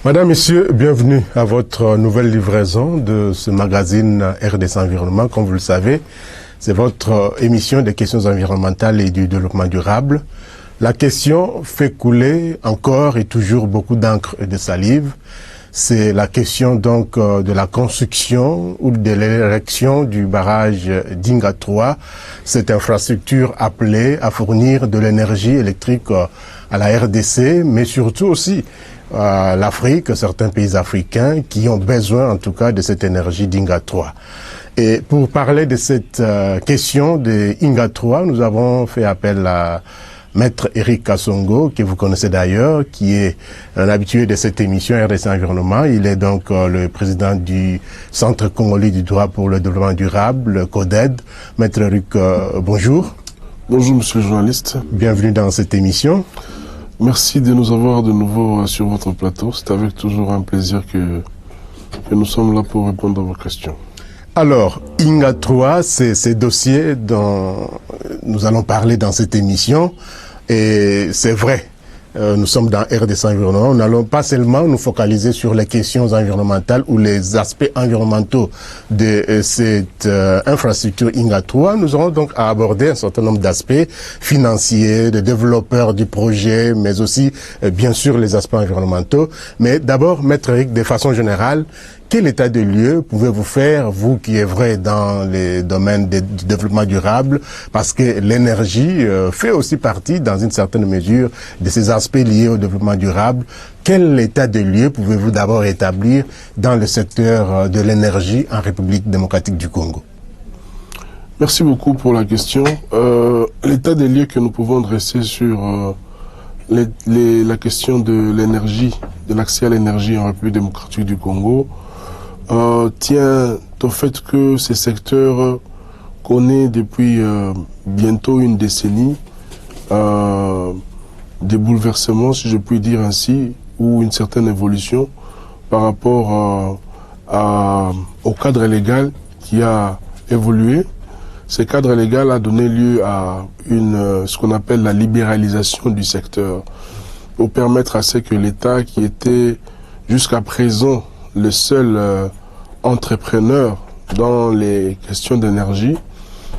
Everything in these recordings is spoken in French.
Madame, Messieurs, bienvenue à votre nouvelle livraison de ce magazine RDC Environnement. Comme vous le savez, c'est votre émission des questions environnementales et du développement durable. La question fait couler encore et toujours beaucoup d'encre et de salive. C'est la question donc de la construction ou de l'érection du barrage d'Inga 3, cette infrastructure appelée à fournir de l'énergie électrique à la RDC, mais surtout aussi à l'Afrique, certains pays africains qui ont besoin en tout cas de cette énergie d'Inga 3. Et pour parler de cette question de Inga 3, nous avons fait appel à Maître Eric Kassongo, que vous connaissez d'ailleurs, qui est un habitué de cette émission RDC Environnement. Il est donc le président du Centre congolais du droit pour le développement durable, le CODED. Maître Eric, bonjour. Bonjour monsieur le journaliste. Bienvenue dans cette émission. Merci de nous avoir de nouveau sur votre plateau. C'est avec toujours un plaisir que nous sommes là pour répondre à vos questions. Alors, Inga 3, c'est ces dossiers dont nous allons parler dans cette émission. Et c'est vrai, nous sommes dans RDC Environnement. Nous n'allons pas seulement nous focaliser sur les questions environnementales ou les aspects environnementaux de cette infrastructure Inga 3. Nous aurons donc à aborder un certain nombre d'aspects financiers, de développeurs du projet, mais aussi, bien sûr, les aspects environnementaux. Mais d'abord, Maître Eric, de façon générale, quel état de lieu pouvez-vous faire, vous qui œuvrez dans les domaines du développement durable, parce que l'énergie fait aussi partie, dans une certaine mesure, de ces aspects liés au développement durable. Quel état de lieu pouvez-vous d'abord établir dans le secteur de l'énergie en République démocratique du Congo? Merci beaucoup pour la question. L'état des lieux que nous pouvons dresser sur la question de l'énergie, de l'accès à l'énergie en République démocratique du Congo, tient au fait que ce secteur connaît depuis bientôt une décennie des bouleversements, si je puis dire ainsi, ou une certaine évolution par rapport au cadre légal qui a évolué. Ce cadre légal a donné lieu à ce qu'on appelle la libéralisation du secteur, pour permettre à ce que l'État, qui était jusqu'à présent le seul entrepreneur dans les questions d'énergie,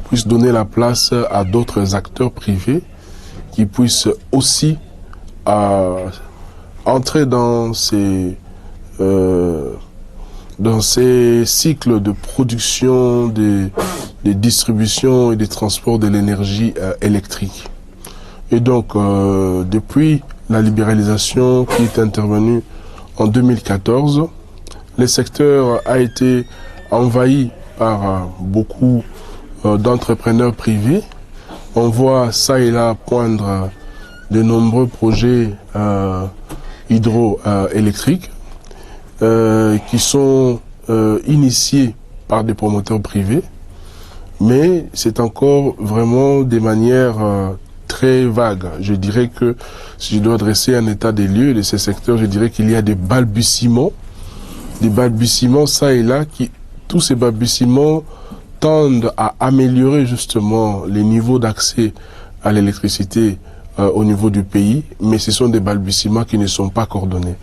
puisse donner la place à d'autres acteurs privés qui puissent aussi entrer dans ces cycles de production, de distribution et de transport de l'énergie électrique. Et donc, depuis la libéralisation qui est intervenue en 2014, le secteur a été envahi par beaucoup d'entrepreneurs privés. On voit ça et là poindre de nombreux projets hydroélectriques qui sont initiés par des promoteurs privés, mais c'est encore vraiment des manières très vagues. Je dirais que si je dois dresser un état des lieux de ces secteurs, je dirais qu'il y a des balbutiements ça et là, tous ces balbutiements tendent à améliorer justement les niveaux d'accès à l'électricité au niveau du pays, mais ce sont des balbutiements qui ne sont pas coordonnés,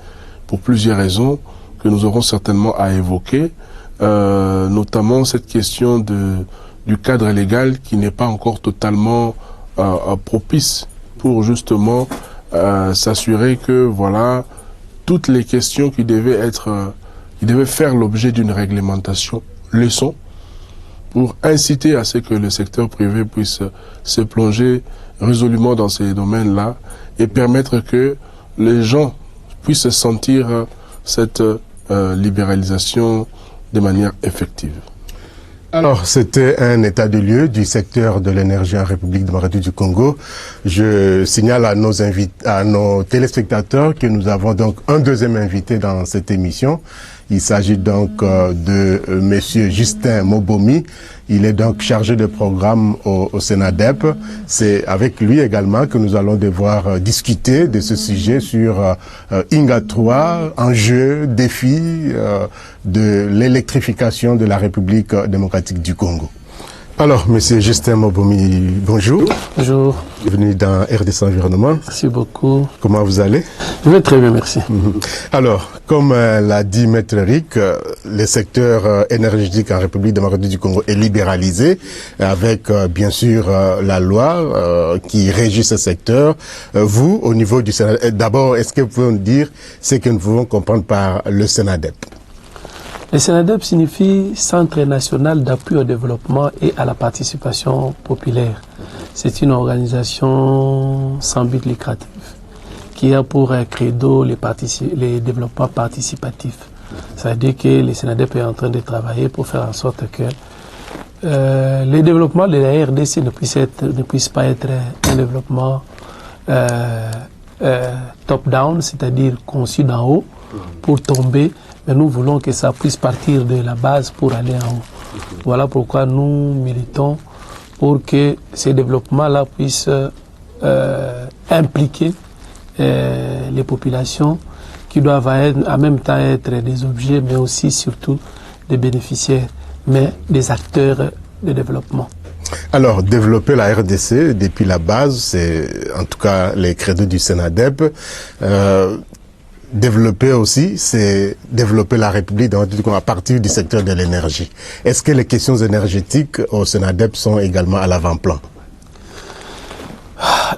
pour plusieurs raisons que nous aurons certainement à évoquer, notamment cette question du cadre légal qui n'est pas encore totalement propice pour justement s'assurer que voilà toutes les questions qui devaient faire l'objet d'une réglementation le sont, pour inciter à ce que le secteur privé puisse se plonger résolument dans ces domaines-là et permettre que les gens puissent sentir cette libéralisation de manière effective. Alors, c'était un état de lieu du secteur de l'énergie en République démocratique du Congo. Je signale à nos téléspectateurs que nous avons donc un deuxième invité dans cette émission. Il s'agit donc de monsieur Justin Mobomi. Il est donc chargé de programme au Sénadep. C'est avec lui également que nous allons devoir discuter de ce sujet sur Inga 3, enjeux, défis de l'électrification de la République démocratique du Congo. Alors, Monsieur Justin Mobomi, bonjour. Bonjour. Bienvenue dans RDC Environnement. Merci beaucoup. Comment vous allez? Je vais très bien, merci. Alors, comme l'a dit Maître Eric, le secteur énergétique en République démocratique du Congo est libéralisé avec, bien sûr, la loi qui régit ce secteur. Vous, au niveau du Sénat, d'abord, est-ce que vous pouvez nous dire ce que nous pouvons comprendre par le Sénadep? Le Sénadep signifie Centre national d'appui au développement et à la participation populaire. C'est une organisation sans but lucratif qui a pour credo les développements participatifs. C'est-à-dire que le Sénadep est en train de travailler pour faire en sorte que le développement de la RDC ne puisse pas être un développement top-down, c'est-à-dire conçu d'en haut pour tomber. Mais nous voulons que ça puisse partir de la base pour aller en haut. Voilà pourquoi nous militons pour que ces développements-là puissent impliquer les populations qui doivent en même temps être des objets, mais aussi surtout des bénéficiaires, mais des acteurs de développement. Alors, développer la RDC depuis la base, c'est en tout cas les credos du Sénadep. Développer aussi, c'est développer la République à partir du secteur de l'énergie. Est-ce que les questions énergétiques au Sénadep sont également à l'avant-plan?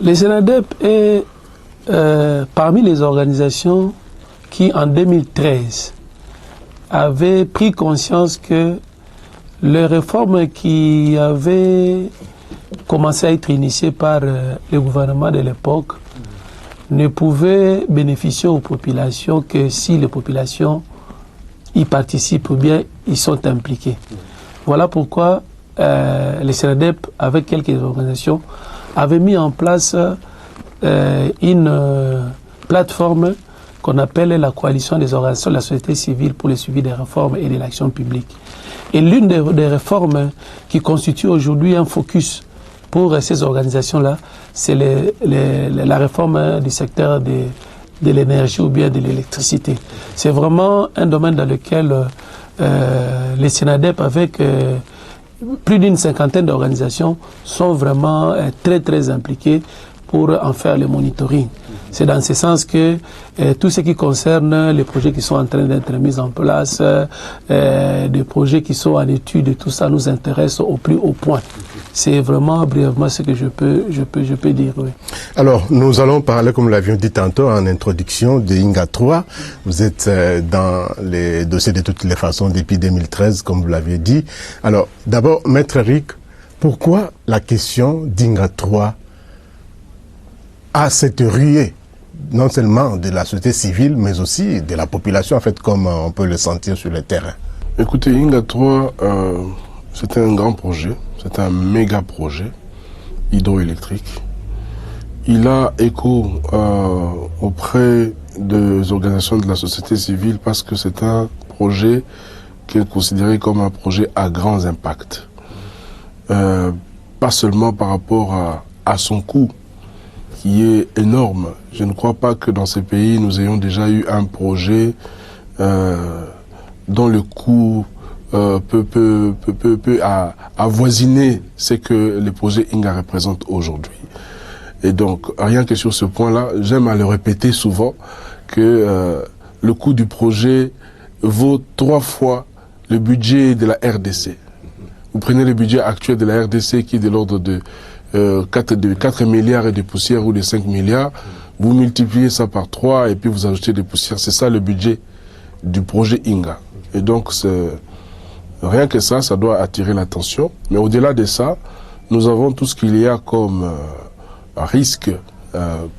Le Sénadep est parmi les organisations qui, en 2013, avaient pris conscience que les réformes qui avaient commencé à être initiées par le gouvernement de l'époque ne pouvaient bénéficier aux populations que si les populations y participent ou bien y sont impliquées. Voilà pourquoi le Sénadep, avec quelques organisations, avait mis en place une plateforme qu'on appelle la coalition des organisations de la société civile pour le suivi des réformes et de l'action publique. Et l'une des réformes qui constitue aujourd'hui un focus pour ces organisations-là, c'est la réforme du secteur de l'énergie ou bien de l'électricité. C'est vraiment un domaine dans lequel les Sénadep, avec plus d'une cinquantaine d'organisations, sont vraiment très impliqués pour en faire le monitoring. C'est dans ce sens que tout ce qui concerne les projets qui sont en train d'être mis en place, des projets qui sont en étude, tout ça nous intéresse au plus haut point. C'est vraiment brièvement ce que je peux dire. Oui. Alors, nous allons parler, comme nous l'avions dit tantôt en introduction, de INGA 3. Vous êtes dans les dossiers de toutes les façons depuis 2013, comme vous l'aviez dit. Alors, d'abord, Maître Eric, pourquoi la question d'INGA 3 a cette ruée, non seulement de la société civile, mais aussi de la population, en fait, comme on peut le sentir sur le terrain? Écoutez, INGA 3, c'était un grand projet, c'était un méga projet hydroélectrique. Il a écho auprès des organisations de la société civile parce que c'est un projet qui est considéré comme un projet à grands impacts. Pas seulement par rapport à son coût, qui est énorme. Je ne crois pas que dans ces pays, nous ayons déjà eu un projet dont le coût peut avoisiner ce que les projets INGA représentent aujourd'hui. Et donc, rien que sur ce point-là, j'aime à le répéter souvent, que le coût du projet vaut 3 fois le budget de la RDC. Vous prenez le budget actuel de la RDC qui est de l'ordre de 4 milliards et de poussières ou de 5 milliards, vous multipliez ça par 3 et puis vous ajoutez des poussières. C'est ça le budget du projet INGA. Et donc, rien que ça doit attirer l'attention. Mais au-delà de ça, nous avons tout ce qu'il y a comme risque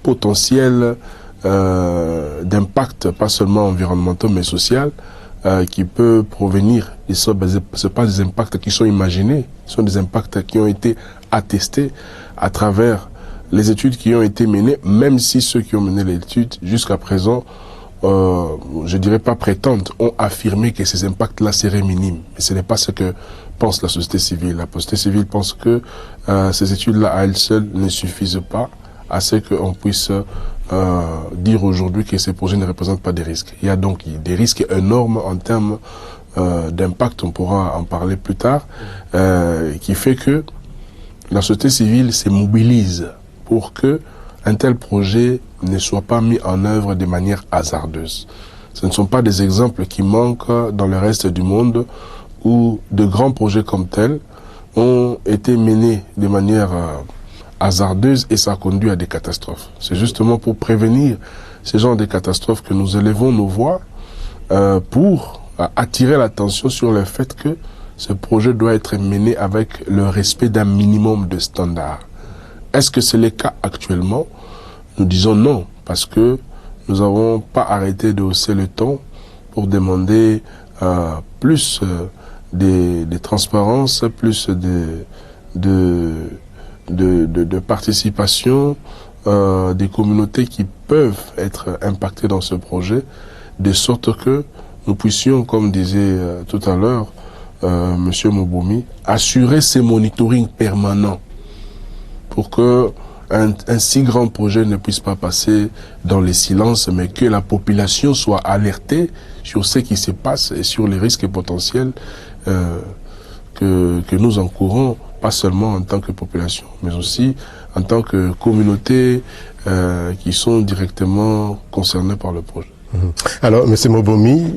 potentiel d'impact, pas seulement environnemental, mais social, qui peut provenir. Ce ne pas des impacts qui sont imaginés, ce sont des impacts qui ont été attestés à travers les études qui ont été menées, même si ceux qui ont mené l'étude jusqu'à présent, je dirais pas prétendent, ont affirmé que ces impacts-là seraient minimes. Mais ce n'est pas ce que pense la société civile. La société civile pense que ces études-là à elles seules ne suffisent pas à ce qu'on puisse dire aujourd'hui que ces projets ne représentent pas des risques. Il y a donc des risques énormes en termes d'impact, on pourra en parler plus tard, qui fait que la société civile se mobilise pour que un tel projet ne soit pas mis en œuvre de manière hasardeuse. Ce ne sont pas des exemples qui manquent dans le reste du monde où de grands projets comme tels ont été menés de manière hasardeuse et ça conduit à des catastrophes. C'est justement pour prévenir ce genre de catastrophes que nous élevons nos voix pour attirer l'attention sur le fait que ce projet doit être mené avec le respect d'un minimum de standards. Est-ce que c'est le cas actuellement? Nous disons non, parce que nous n'avons pas arrêté de hausser le ton pour demander plus de transparence, plus de participation des communautés qui peuvent être impactées dans ce projet, de sorte que nous puissions, comme disait tout à l'heure M. Mobomi, assurer ces monitoring permanents pour que un si grand projet ne puisse pas passer dans le silence, mais que la population soit alertée sur ce qui se passe et sur les risques potentiels que nous encourons, pas seulement en tant que population, mais aussi en tant que communauté qui sont directement concernées par le projet. Alors, M. Mobomi,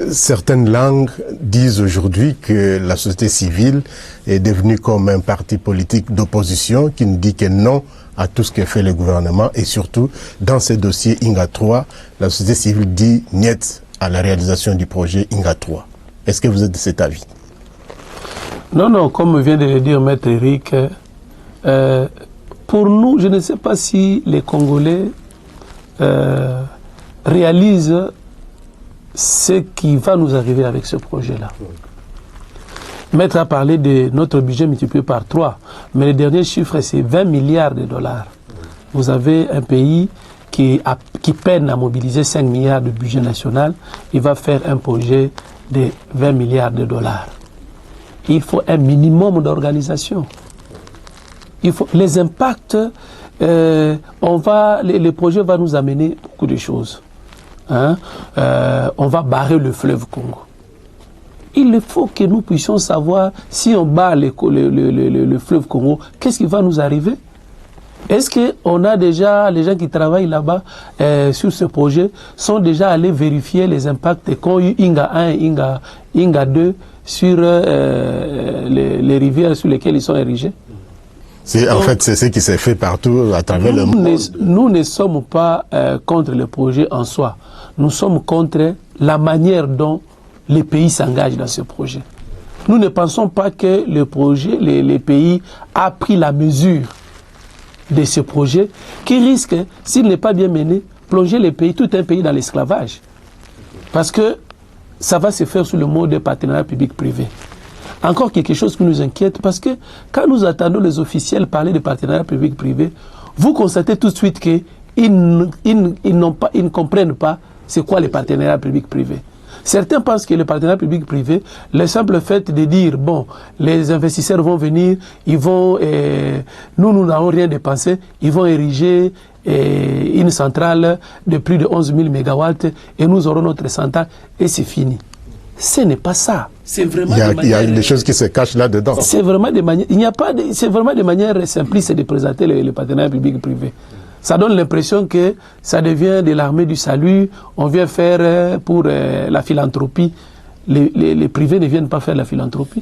certaines langues disent aujourd'hui que la société civile est devenue comme un parti politique d'opposition qui ne dit que non à tout ce que fait le gouvernement et surtout dans ces dossiers INGA 3, la société civile dit niet à la réalisation du projet INGA 3. Est-ce que vous êtes de cet avis? Non, non, comme vient de le dire Maître Eric, pour nous, je ne sais pas si les Congolais réalisent ce qui va nous arriver avec ce projet-là. Maître a parlé de notre budget multiplié par 3, mais le dernier chiffre, c'est 20 milliards de dollars. Vous avez un pays qui peine à mobiliser 5 milliards de budget national, il va faire un projet de 20 milliards de dollars. Il faut un minimum d'organisation. Les impacts, le projet va nous amener beaucoup de choses. Hein? On va barrer le fleuve Congo. Il faut que nous puissions savoir si on barre le fleuve Congo, qu'est-ce qui va nous arriver? Est-ce qu'on a déjà, les gens qui travaillent là-bas sur ce projet, sont déjà allés vérifier les impacts qu'ont eu INGA 1 et INGA 2 sur les rivières sur lesquelles ils sont érigés? En fait, c'est ce qui s'est fait partout à travers le monde. Nous ne sommes pas contre le projet en soi. Nous sommes contre la manière dont les pays s'engagent dans ce projet. Nous ne pensons pas que le projet, les pays a pris la mesure de ce projet qui risque, s'il n'est pas bien mené, plonger les pays, tout un pays dans l'esclavage. Parce que ça va se faire sous le mode de partenariat public-privé. Encore quelque chose qui nous inquiète, parce que quand nous attendons les officiels parler de partenariat public-privé, vous constatez tout de suite qu'ils ne comprennent pas c'est quoi les partenariats public-privé. Certains pensent que le partenariat public-privé, le simple fait de dire, bon, les investisseurs vont venir, ils vont, nous n'avons rien dépensé, ils vont ériger une centrale de plus de 11 000 MW et nous aurons notre centrale et c'est fini. Ce n'est pas ça. C'est vraiment il y a des choses qui se cachent là-dedans. C'est vraiment des manières, c'est vraiment des manières simplistes de présenter le partenariat public-privé. Ça donne l'impression que ça devient de l'armée du salut, on vient faire pour la philanthropie. Les privés ne viennent pas faire la philanthropie.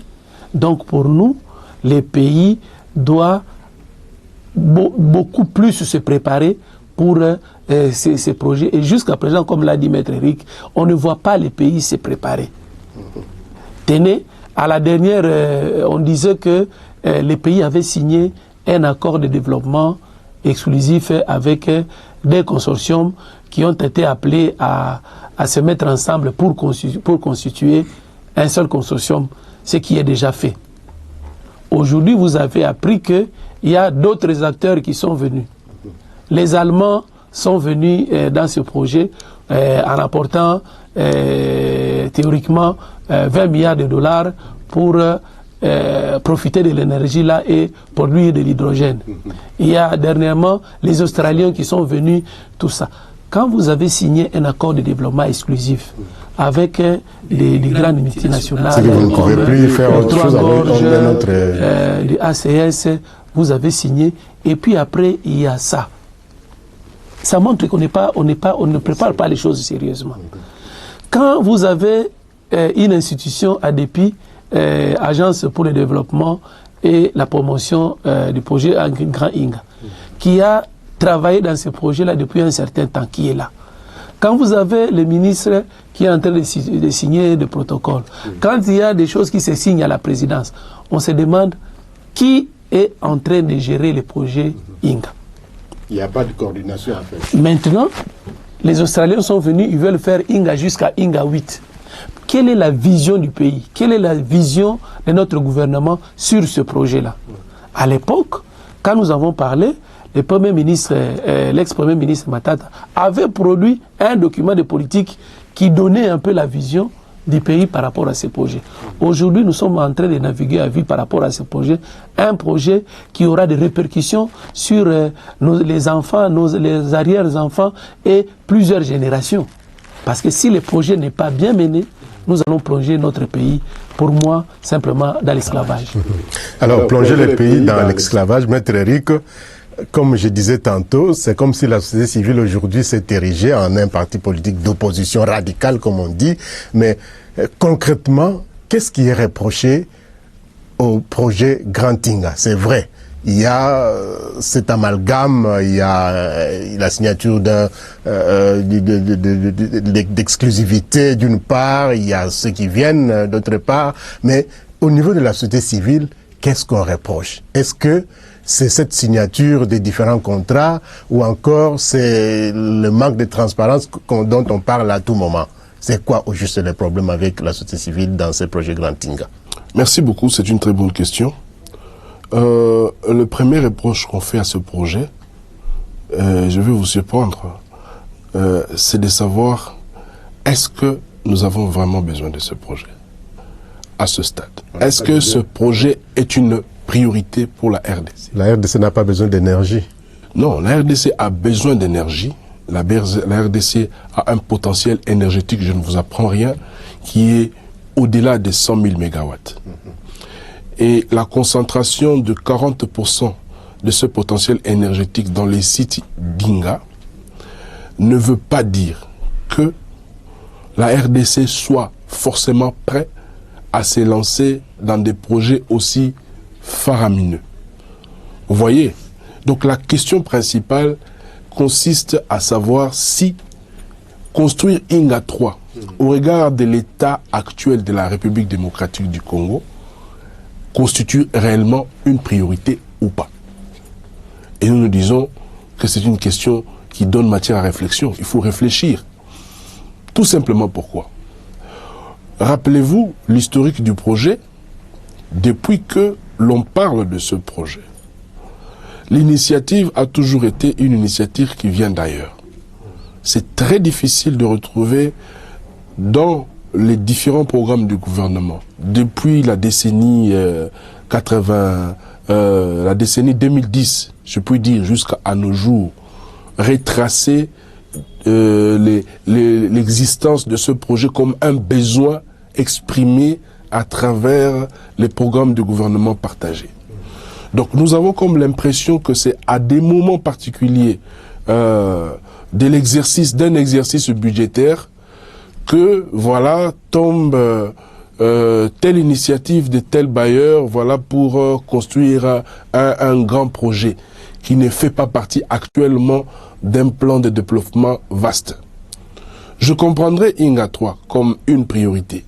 Donc pour nous, les pays doivent beaucoup plus se préparer pour ces projets. Et jusqu'à présent, comme l'a dit Maître Eric, on ne voit pas les pays se préparer. Tenez, à la dernière, on disait que les pays avaient signé un accord de développement exclusif avec des consortiums qui ont été appelés à se mettre ensemble pour constituer un seul consortium, ce qui est déjà fait. Aujourd'hui, vous avez appris qu'il y a d'autres acteurs qui sont venus. Les Allemands sont venus dans ce projet en apportant théoriquement 20 milliards de dollars pour profiter de l'énergie là et produire de l'hydrogène. Il y a dernièrement les Australiens qui sont venus, tout ça. quand vous avez signé un accord de développement exclusif avec des grandes multinationales, vous ne pouvez plus faire autre chose avec notre... du ACS, vous avez signé, et puis après, il y a ça. Ça montre qu'on on ne prépare pas les choses sérieusement. Quand vous avez une institution ADEPI, Agence pour le développement et la promotion du projet Grand Inga, qui a travaillé dans ce projet-là depuis un certain temps, qui est là. Quand vous avez le ministre qui est en train de signer des protocoles, quand il y a des choses qui se signent à la présidence, on se demande qui est en train de gérer le projet Inga. Il n'y a pas de coordination à faire. Maintenant, les Australiens sont venus, ils veulent faire Inga jusqu'à Inga 8. Quelle est la vision du pays? Quelle est la vision de notre gouvernement sur ce projet-là? À l'époque, quand nous avons parlé, l'ex-premier ministre Matata avait produit un document de politique qui donnait un peu la vision du pays par rapport à ce projet. Aujourd'hui, nous sommes en train de naviguer à vue par rapport à ce projet, un projet qui aura des répercussions sur les enfants, les arrière-enfants et plusieurs générations. Parce que si le projet n'est pas bien mené, nous allons plonger notre pays, pour moi, simplement dans l'esclavage. Alors, plonger le pays dans l'esclavage, Maître Eric, comme je disais tantôt, c'est comme si la société civile aujourd'hui s'est érigée en un parti politique d'opposition radicale, comme on dit. Mais concrètement, qu'est-ce qui est reproché au projet Grand Inga? C'est vrai, il y a cet amalgame, il y a la signature d'exclusivité d'une part, il y a ceux qui viennent d'autre part. Mais au niveau de la société civile, qu'est-ce qu'on reproche? Est-ce que c'est cette signature des différents contrats ou encore c'est le manque de transparence dont on parle à tout moment? C'est quoi au juste le problème avec la société civile dans ce projet Grand Inga? Merci beaucoup, c'est une très bonne question. Le premier reproche qu'on fait à ce projet, je vais vous surprendre, c'est de savoir est-ce que nous avons vraiment besoin de ce projet à ce stade? Est-ce que ce projet est une priorité pour la RDC? La RDC n'a pas besoin d'énergie. Non, la RDC a besoin d'énergie. La RDC a un potentiel énergétique, je ne vous apprends rien, qui est au-delà des 100 000 mégawatts. Et la concentration de 40% de ce potentiel énergétique dans les sites d'Inga ne veut pas dire que la RDC soit forcément prête à se lancer dans des projets aussi faramineux. Vous voyez? Donc la question principale consiste à savoir si construire Inga 3 au regard de l'état actuel de la République démocratique du Congo constitue réellement une priorité ou pas. Et nous nous disons que c'est une question qui donne matière à réflexion. Il faut réfléchir. Tout simplement pourquoi? Rappelez-vous l'historique du projet depuis que l'on parle de ce projet. L'initiative a toujours été une initiative qui vient d'ailleurs. C'est très difficile de retrouver dans les différents programmes du gouvernement, depuis la décennie la décennie 2010, je puis dire jusqu'à nos jours, retracer l'existence de ce projet comme un besoin exprimé à travers les programmes du gouvernement partagés. Donc nous avons comme l'impression que c'est à des moments particuliers d'un exercice budgétaire que voilà tombe telle initiative de tel bailleur, voilà pour construire un grand projet qui ne fait pas partie actuellement d'un plan de développement vaste. Je comprendrais Inga 3 comme une priorité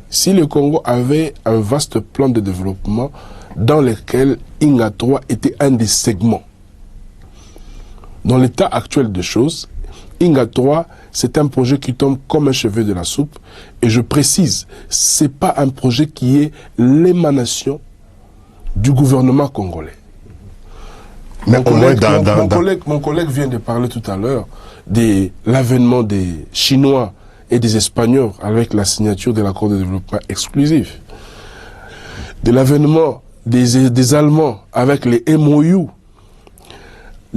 si le Congo avait un vaste plan de développement dans lequel Inga 3 était un des segments. Dans l'état actuel des choses, Inga 3, c'est un projet qui tombe comme un cheveu de la soupe. Et je précise, c'est pas un projet qui est l'émanation du gouvernement congolais. Mon collègue vient de parler tout à l'heure de l'avènement des Chinois et des Espagnols avec la signature de l'accord de développement exclusif. De l'avènement des Allemands avec les MOU.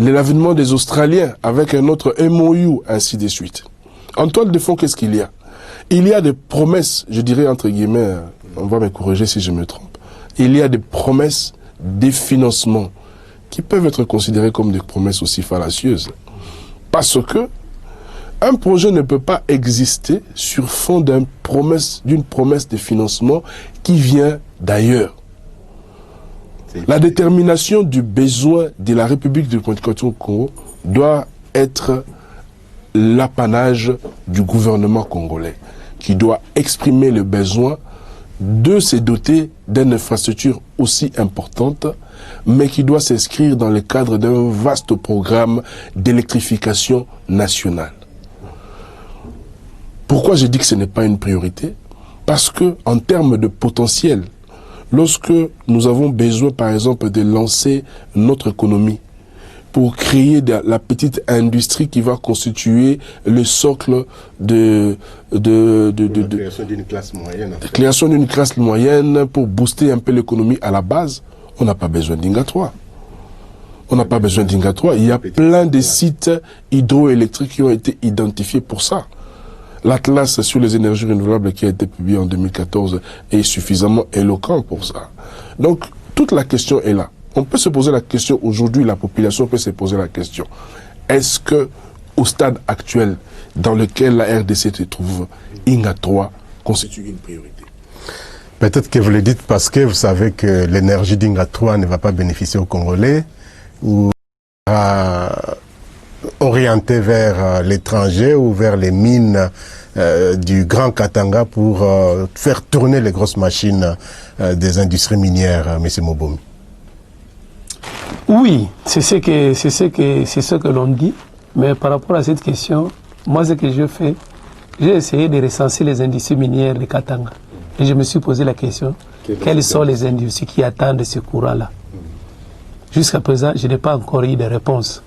l'avènement des Australiens avec un autre MOU, ainsi de suite. En toile de fond, qu'est-ce qu'il y a? Il y a des promesses, je dirais entre guillemets, on va me corriger si je me trompe, il y a des promesses des financements qui peuvent être considérées comme des promesses aussi fallacieuses. Parce que un projet ne peut pas exister sur fond d'une promesse de financement qui vient d'ailleurs. La détermination du besoin de la République démocratique du Congo doit être l'apanage du gouvernement congolais, qui doit exprimer le besoin de se doter d'une infrastructure aussi importante, mais qui doit s'inscrire dans le cadre d'un vaste programme d'électrification nationale. Pourquoi je dis que ce n'est pas une priorité? Parce que, en termes de potentiel, lorsque nous avons besoin, par exemple, de lancer notre économie pour créer la petite industrie qui va constituer le socle de création d'une classe moyenne. En fait. Création d'une classe moyenne pour booster un peu l'économie à la base, on n'a pas besoin d'Inga 3. On n'a pas besoin d'Inga 3. Il y a plein de sites hydroélectriques qui ont été identifiés pour ça. L'Atlas sur les énergies renouvelables qui a été publié en 2014 est suffisamment éloquent pour ça. Donc, toute la question est là. On peut se poser la question, aujourd'hui, la population peut se poser la question. Est-ce que, au stade actuel dans lequel la RDC se trouve, Inga 3 constitue une priorité? Peut-être que vous le dites parce que vous savez que l'énergie d'Inga 3 ne va pas bénéficier aux Congolais ou orienté vers l'étranger ou vers les mines du Grand Katanga pour faire tourner les grosses machines des industries minières, M. Mobomi. Oui, c'est ce que l'on dit, mais par rapport à cette question, moi ce que je fais, j'ai essayé de recenser les industries minières de Katanga. Et je me suis posé la question, quelles sont les industries qui attendent ce courant-là? Jusqu'à présent, je n'ai pas encore eu de réponse.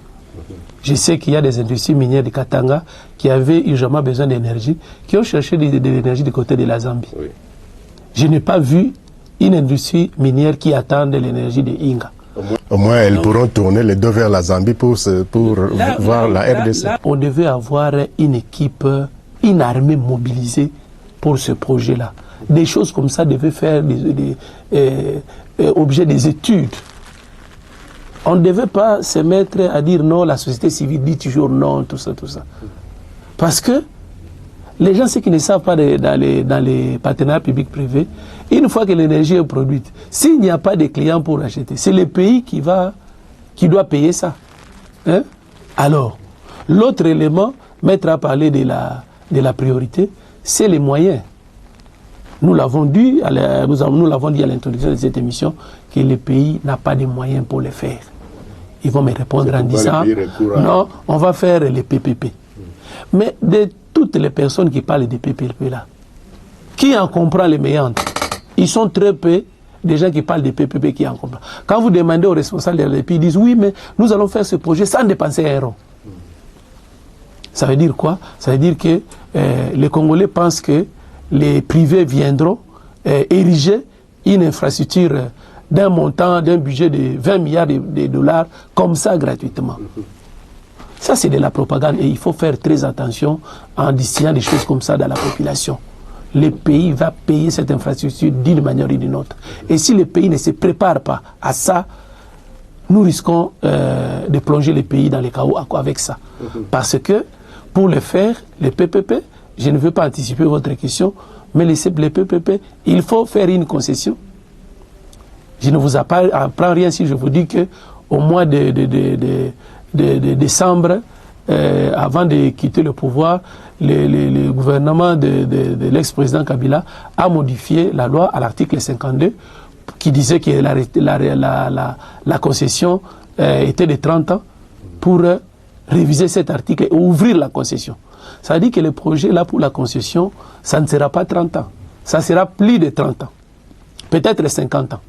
Je sais qu'il y a des industries minières de Katanga qui avaient urgemment besoin d'énergie, qui ont cherché de l'énergie du côté de la Zambie. Oui. Je n'ai pas vu une industrie minière qui attend de l'énergie de Inga. Au moins, elles pourront tourner les deux vers la Zambie pour voir la RDC. On devait avoir une équipe, une armée mobilisée pour ce projet-là. Des choses comme ça devaient faire objet des études. On ne devait pas se mettre à dire non, la société civile dit toujours non, tout ça, tout ça. Parce que les gens, ceux qui ne savent pas dans les partenariats publics-privés, une fois que l'énergie est produite, s'il n'y a pas de clients pour l'acheter, c'est le pays qui doit payer ça. Hein? Alors, l'autre élément, mettre à parler de la priorité, c'est les moyens. Nous l'avons dit à l'introduction de cette émission que le pays n'a pas de moyens pour le faire. Ils vont me répondre en disant non, on va faire les PPP. Mais de toutes les personnes qui parlent des PPP là, qui en comprend les méandres? Ils sont très peu des gens qui parlent des PPP qui en comprennent. Quand vous demandez aux responsables de l'EPI, ils disent oui, mais nous allons faire ce projet sans dépenser un euro. Ça veut dire quoi? Ça veut dire que les Congolais pensent que les privés viendront ériger une infrastructure d'un montant, d'un budget de 20 milliards de dollars, comme ça, gratuitement. Ça, c'est de la propagande et il faut faire très attention en distillant des choses comme ça dans la population. Le pays va payer cette infrastructure d'une manière ou d'une autre. Et si le pays ne se prépare pas à ça, nous risquons de plonger le pays dans les chaos avec ça. Parce que, pour le faire, les PPP, je ne veux pas anticiper votre question, mais les PPP, il faut faire une concession. Je ne vous apprends rien si je vous dis qu'au mois de décembre, avant de quitter le pouvoir, le gouvernement de l'ex-président Kabila a modifié la loi à l'article 52 qui disait que la concession était de 30 ans pour réviser cet article et ouvrir la concession. Ça veut dire que le projet là pour la concession, ça ne sera pas 30 ans, ça sera plus de 30 ans, peut-être 50 ans.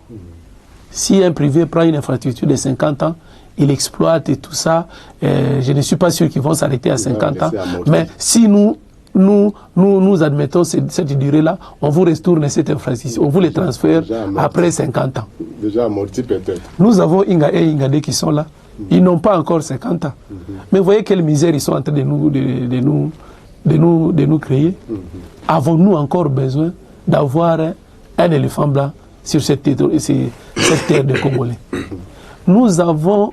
Si un privé prend une infrastructure de 50 ans, il exploite et tout ça, je ne suis pas sûr qu'ils vont s'arrêter à 50 ans, mais si nous admettons cette durée-là, on vous retourne cette infrastructure, on vous les transfère après 50 ans. Déjà amorti peut-être. Nous avons Inga 1 et Inga 2 qui sont là, Ils n'ont pas encore 50 ans. Mais vous voyez quelle misère ils sont en train de nous créer. Avons-nous encore besoin d'avoir un éléphant blanc sur cette terre de Congolais? Nous avons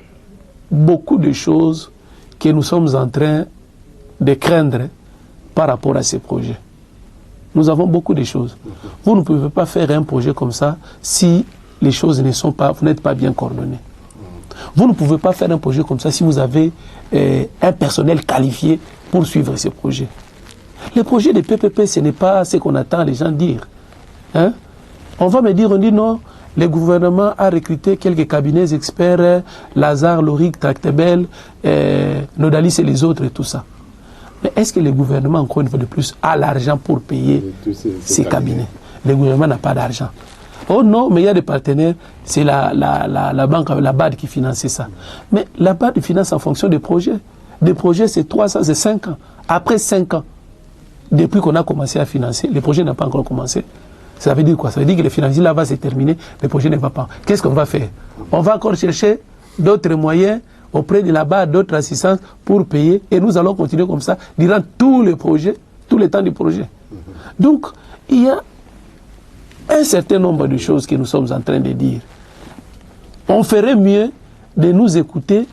beaucoup de choses que nous sommes en train de craindre par rapport à ces projets. Nous avons beaucoup de choses. Vous ne pouvez pas faire un projet comme ça si les choses ne sont pas, vous n'êtes pas bien coordonnés. Vous ne pouvez pas faire un projet comme ça si vous avez un personnel qualifié pour suivre ces projets. Les projets de PPP, ce n'est pas ce qu'on attend les gens dire. Hein? On va me dire, on dit non, le gouvernement a recruté quelques cabinets experts, Lazare, Loric, Tractebel, Nodalis et les autres et tout ça. Mais est-ce que le gouvernement, encore une fois de plus, a l'argent pour payer ces cabinets? Le gouvernement n'a pas d'argent. Oh non, mais il y a des partenaires, c'est la banque, la BAD qui finançait ça. Mais la BAD finance en fonction des projets. Des projets, c'est 3 ans, c'est 5 ans. Après 5 ans, depuis qu'on a commencé à financer, le projet n'a pas encore commencé. Ça veut dire quoi? Ça veut dire que le financier là va se terminer, le projet ne va pas. Qu'est-ce qu'on va faire? On va encore chercher d'autres moyens auprès de la BAD, d'autres assistances pour payer. Et nous allons continuer comme ça durant tous les projets, tout le temps du projet. Donc, il y a un certain nombre de choses que nous sommes en train de dire. On ferait mieux de nous écouter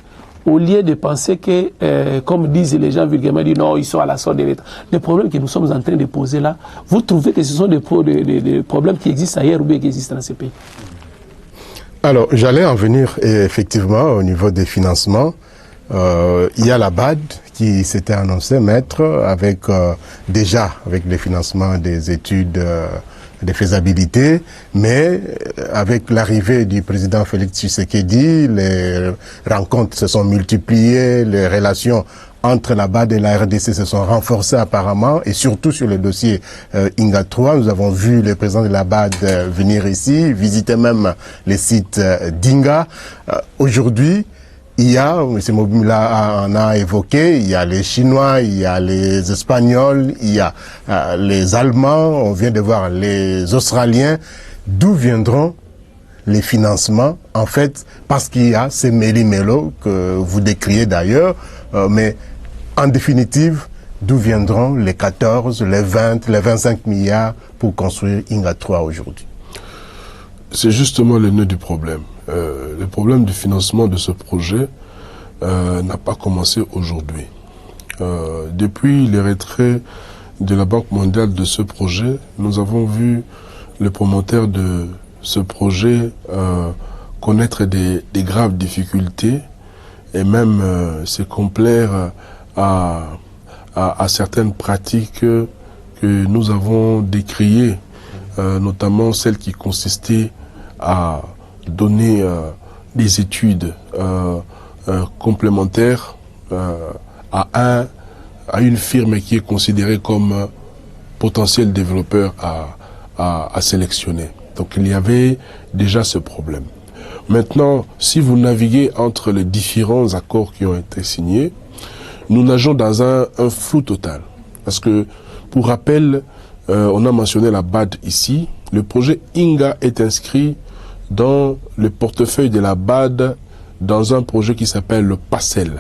au lieu de penser que, comme disent les gens vulgairement, non, ils sont à la sorte de l'État. Les problèmes que nous sommes en train de poser là, vous trouvez que ce sont des problèmes qui existent ailleurs ou bien qui existent dans ces pays? Alors, j'allais en venir effectivement au niveau des financements. Il y a la BAD qui s'était annoncé maître avec déjà avec le financement des études de faisabilité, mais avec l'arrivée du président Félix Tshisekedi, les rencontres se sont multipliées, les relations entre la BAD et la RDC se sont renforcées apparemment, et surtout sur le dossier Inga 3. Nous avons vu le président de la BAD venir ici, visiter même les sites d'Inga. Aujourd'hui, il y a, M. Mobimula en a évoqué, il y a les Chinois, il y a les Espagnols, il y a les Allemands, on vient de voir les Australiens. D'où viendront les financements? En fait, parce qu'il y a ces méli-mélos que vous décriez d'ailleurs, mais en définitive, d'où viendront les 14, les 20, les 25 milliards pour construire Inga 3 aujourd'hui? C'est justement le nœud du problème. Le problème du financement de ce projet n'a pas commencé aujourd'hui. Depuis les retraits de la Banque mondiale de ce projet, nous avons vu le promoteur de ce projet connaître des graves difficultés et même se complaire à certaines pratiques que nous avons décriées, notamment celles qui consistaient à donner des études complémentaires à une firme qui est considérée comme potentiel développeur à sélectionner. Donc il y avait déjà ce problème. Maintenant, si vous naviguez entre les différents accords qui ont été signés, nous nageons dans un flou total. Parce que, pour rappel, on a mentionné la BAD ici, le projet Inga est inscrit dans le portefeuille de la BAD dans un projet qui s'appelle le PACEL.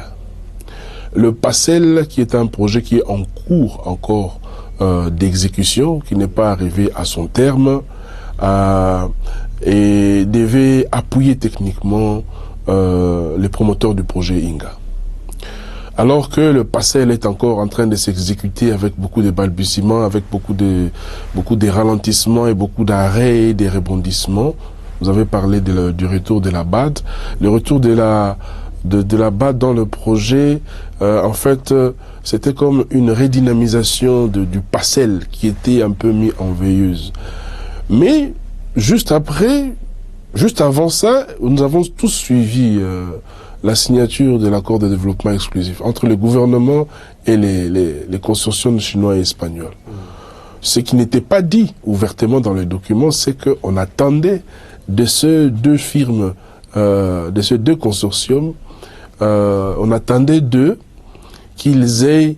Le PACEL, qui est un projet qui est en cours encore d'exécution, qui n'est pas arrivé à son terme, et devait appuyer techniquement les promoteurs du projet Inga. Alors que le PACEL est encore en train de s'exécuter avec beaucoup de balbutiements, avec beaucoup de ralentissements et beaucoup d'arrêts et des rebondissements. Vous avez parlé du retour de la BAD. Le retour de la BAD dans le projet, en fait, c'était comme une redynamisation du PACEL qui était un peu mis en veilleuse. Mais juste avant ça, nous avons tous suivi la signature de l'accord de développement exclusif entre le gouvernement et les consortiums chinois et espagnols. Ce qui n'était pas dit ouvertement dans le document, c'est qu'on attendait de ces deux firmes, de ces deux consortiums, on attendait d'eux qu'ils aient,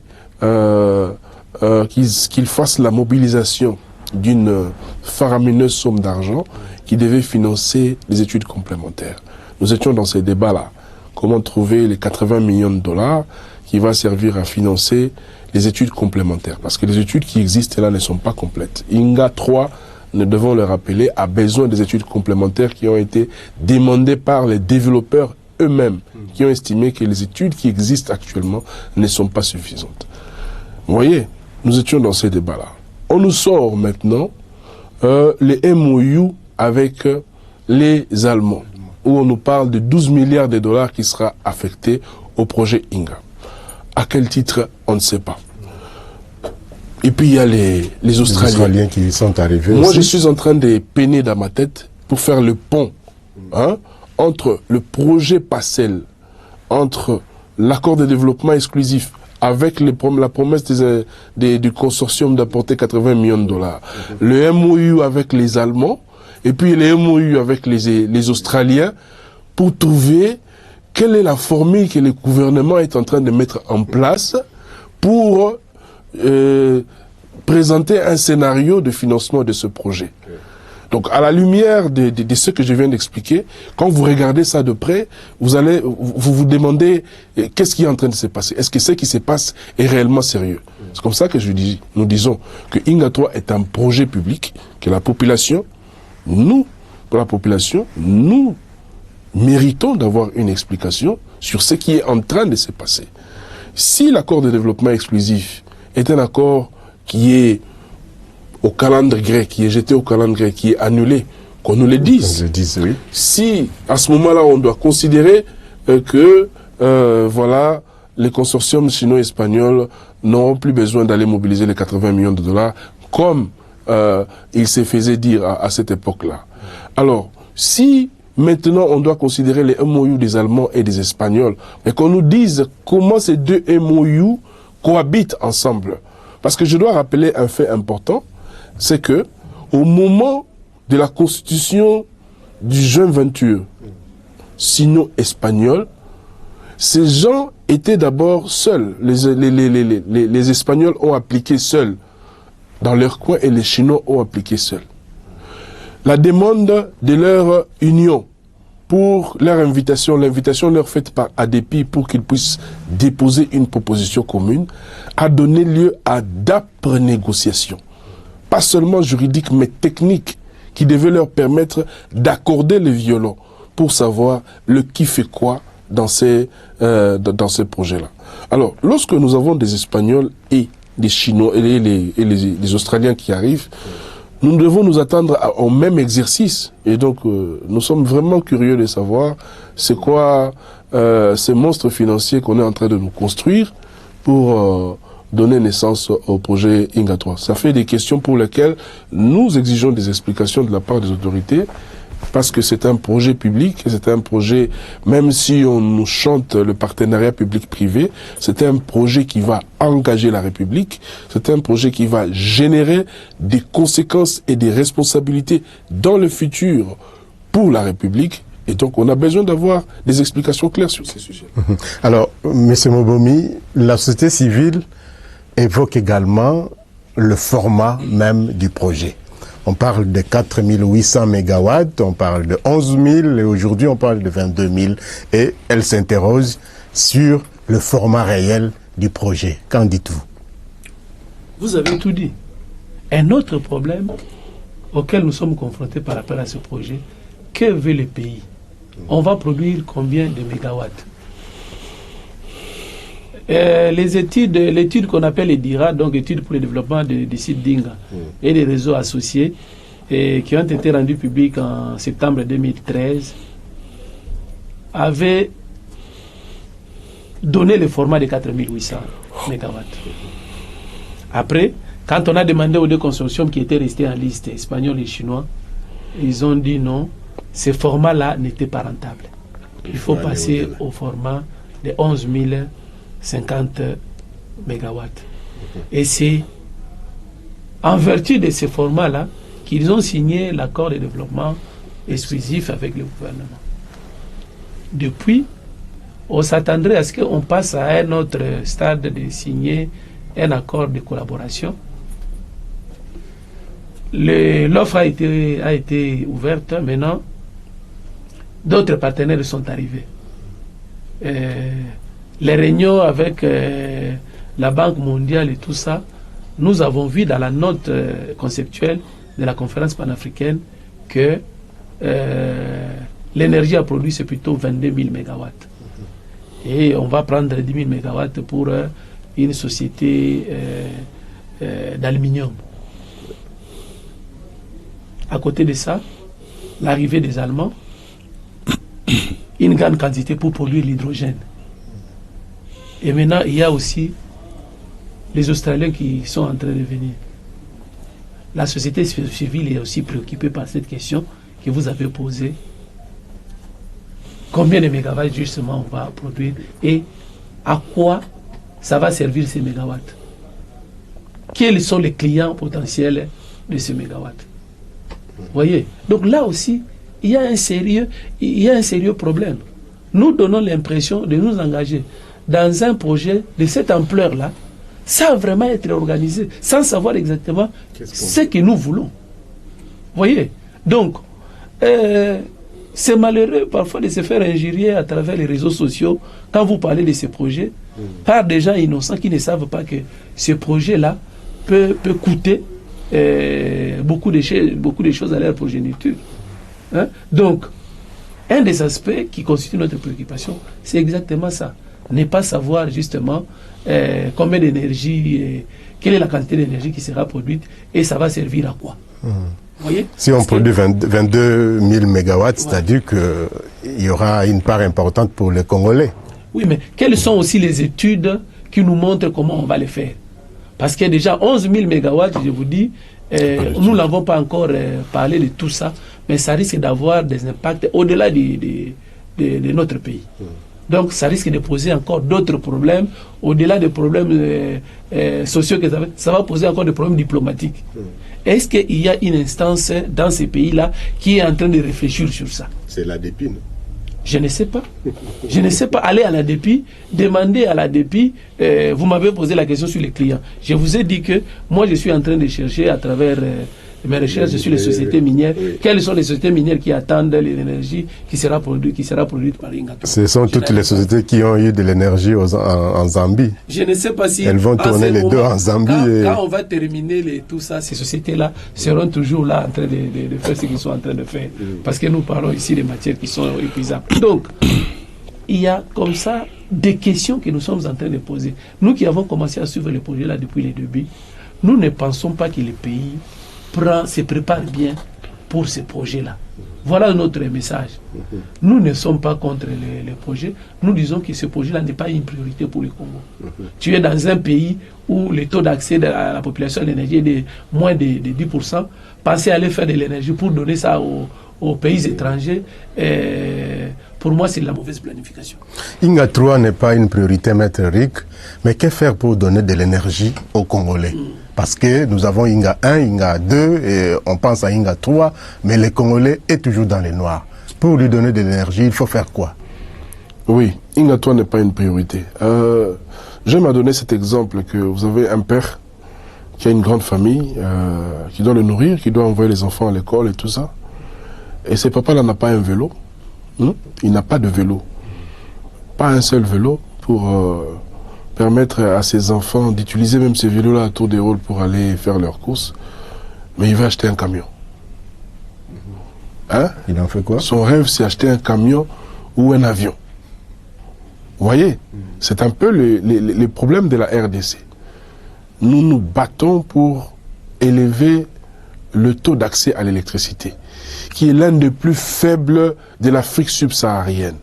qu'ils fassent la mobilisation d'une faramineuse somme d'argent qui devait financer les études complémentaires. Nous étions dans ces débats-là. comment trouver les 80 millions de dollars qui va servir à financer les études complémentaires. Parce que les études qui existent là ne sont pas complètes. INGA 3, nous devons le rappeler, a besoin des études complémentaires qui ont été demandées par les développeurs eux-mêmes, qui ont estimé que les études qui existent actuellement ne sont pas suffisantes. Vous voyez, nous étions dans ces débats-là. On nous sort maintenant les MOU avec les Allemands, où on nous parle de 12 milliards de dollars qui sera affecté au projet INGA. À quel titre, on ne sait pas. Et puis il y a les Australiens qui sont arrivés. Moi, aussi. je suis en train de peiner dans ma tête pour faire le pont entre le projet PACEL, entre l'accord de développement exclusif avec la promesse du consortium d'apporter 80 millions de dollars, le MOU avec les Allemands, et puis le MOU avec les Australiens, pour trouver quelle est la formule que le gouvernement est en train de mettre en place pour présenter un scénario de financement de ce projet. Donc, à la lumière de ce que je viens d'expliquer, quand vous regardez ça de près, vous vous demandez qu'est-ce qui est en train de se passer. Est-ce que ce qui se passe est réellement sérieux? C'est comme ça que nous disons que INGA 3 est un projet public, que la population, nous méritons d'avoir une explication sur ce qui est en train de se passer. Si l'accord de développement exclusif est un accord qui est au calendrier grec, qui est jeté au calendrier, qui est annulé, qu'on nous le dise. Oui. Si, à ce moment-là, on doit considérer que, voilà, les consortiums chino-espagnols n'auront plus besoin d'aller mobiliser les 80 millions de dollars, comme il se faisait dire à cette époque-là. Alors, si maintenant on doit considérer les MOU des Allemands et des Espagnols, et qu'on nous dise comment ces deux MOU cohabitent ensemble. Parce que je dois rappeler un fait important, c'est que au moment de la constitution du joint venture sino-espagnol, ces gens étaient d'abord seuls. Les Espagnols ont appliqué seuls dans leur coin et les Chinois ont appliqué seuls. La demande de leur union pour leur invitation, l'invitation leur faite par ADP pour qu'ils puissent déposer une proposition commune, a donné lieu à d'âpres négociations. Pas seulement juridiques, mais techniques, qui devaient leur permettre d'accorder les violons pour savoir le qui fait quoi dans ces projets-là. Alors, lorsque nous avons des Espagnols et des Chinois et les Australiens qui arrivent, nous devons nous attendre au même exercice. Et donc, nous sommes vraiment curieux de savoir c'est quoi ces monstres financiers qu'on est en train de nous construire pour donner naissance au projet INGA 3. Ça fait des questions pour lesquelles nous exigeons des explications de la part des autorités, parce que c'est un projet public, c'est un projet, même si on nous chante le partenariat public-privé, c'est un projet qui va engager la République, c'est un projet qui va générer des conséquences et des responsabilités dans le futur pour la République. Et donc, on a besoin d'avoir des explications claires sur ces sujets. Alors, M. Mobomi, la société civile évoque également le format même du projet. On parle de 4800 mégawatts, on parle de 11 000 et aujourd'hui on parle de 22 000. Et elle s'interroge sur le format réel du projet. Qu'en dites-vous? Vous avez tout dit. Un autre problème auquel nous sommes confrontés par rapport à ce projet, que veut le pays? On va produire combien de mégawatts? L'étude qu'on appelle les DIRA, donc études pour le développement des sites d'INGA et des réseaux associés, qui ont été rendus publics en septembre 2013, avaient donné le format de 4800 MW. Après, quand on a demandé aux deux consortiums qui étaient restés en liste, espagnols et chinois, ils ont dit non, ce format-là n'était pas rentable. Il faut passer au format de 11 050 mégawatts. Et c'est en vertu de ce format-là qu'ils ont signé l'accord de développement exclusif avec le gouvernement. Depuis, on s'attendrait à ce qu'on passe à un autre stade de signer un accord de collaboration. L'offre a été ouverte, maintenant d'autres partenaires sont arrivés. les réunions avec la Banque mondiale et tout ça, nous avons vu dans la note conceptuelle de la conférence panafricaine que l'énergie à produire, c'est plutôt 22 000 mégawatts. Et on va prendre 10 000 mégawatts pour une société d'aluminium. À côté de ça, l'arrivée des Allemands, une grande quantité pour produire l'hydrogène. Et maintenant, il y a aussi les Australiens qui sont en train de venir. La société civile est aussi préoccupée par cette question que vous avez posée. Combien de mégawatts justement on va produire et à quoi ça va servir ces mégawatts? Quels sont les clients potentiels de ces mégawatts? Vous voyez? Donc là aussi, il y a un sérieux problème. Nous donnons l'impression de nous engager dans un projet de cette ampleur-là, sans vraiment être organisé, sans savoir exactement ce que nous voulons. Vous voyez? Donc, c'est malheureux parfois de se faire injurier à travers les réseaux sociaux quand vous parlez de ces projets par des gens innocents qui ne savent pas que ce projet-là peut coûter beaucoup de choses à leur progéniture. Hein? Donc, un des aspects qui constitue notre préoccupation, c'est exactement ça. Ne pas savoir justement combien d'énergie, quelle est la quantité d'énergie qui sera produite et ça va servir à quoi. Voyez? Si on produit 22 000 mégawatts, c'est-à-dire qu'il y aura une part importante pour les Congolais. Oui, mais quelles sont aussi les études qui nous montrent comment on va les faire? Parce qu'il y a déjà 11 000 mégawatts, je vous dis, nous n'avons pas encore parlé de tout ça, mais ça risque d'avoir des impacts au-delà de notre pays. Donc ça risque de poser encore d'autres problèmes, au-delà des problèmes sociaux que ça va poser encore des problèmes diplomatiques. Est-ce qu'il y a une instance dans ces pays-là qui est en train de réfléchir sur ça? C'est l'ADEPI, non? Je ne sais pas. Je ne sais pas. Aller à l'ADEPI, demander à l'ADEPI, vous m'avez posé la question sur les clients. Je vous ai dit que moi je suis en train de chercher à travers mes recherches sur les sociétés minières. Quelles sont les sociétés minières qui attendent l'énergie qui sera produite par Ingato? Ce sont toutes les sociétés qui ont eu de l'énergie en Zambie. Je ne sais pas si... Elles vont tourner les deux en Zambie. Quand on va terminer tout ça, ces sociétés-là seront toujours là en train de faire ce qu'ils sont en train de faire. Parce que nous parlons ici des matières qui sont épuisables. Donc, il y a comme ça des questions que nous sommes en train de poser. Nous qui avons commencé à suivre le projet-là depuis les débuts, nous ne pensons pas que les pays se prépare bien pour ce projet-là. Voilà notre message. Nous ne sommes pas contre les projets. Nous disons que ce projet-là n'est pas une priorité pour le Congo. Tu es dans un pays où le taux d'accès à la population à l'énergie est de moins de 10%. Pensez à aller faire de l'énergie pour donner ça aux pays étrangers. Pour moi, c'est de la mauvaise planification. Inga 3 n'est pas une priorité, Maître Rick, mais que faire pour donner de l'énergie aux Congolais? Parce que nous avons Inga 1, Inga 2, et on pense à Inga 3, mais le Congolais est toujours dans les noirs. Pour lui donner de l'énergie, il faut faire quoi? Oui, Inga 3 n'est pas une priorité. J'aime à donner cet exemple que vous avez un père qui a une grande famille, qui doit le nourrir, qui doit envoyer les enfants à l'école et tout ça. Et ce papa-là n'a pas un vélo. Il n'a pas de vélo. Pas un seul vélo pour permettre à ses enfants d'utiliser même ces vélos-là à tour de rôle pour aller faire leurs courses. Mais il va acheter un camion. Hein? Il en fait quoi? Son rêve, c'est acheter un camion ou un avion. Vous voyez? C'est un peu les problèmes de la RDC. Nous nous battons pour élever le taux d'accès à l'électricité, qui est l'un des plus faibles de l'Afrique subsaharienne.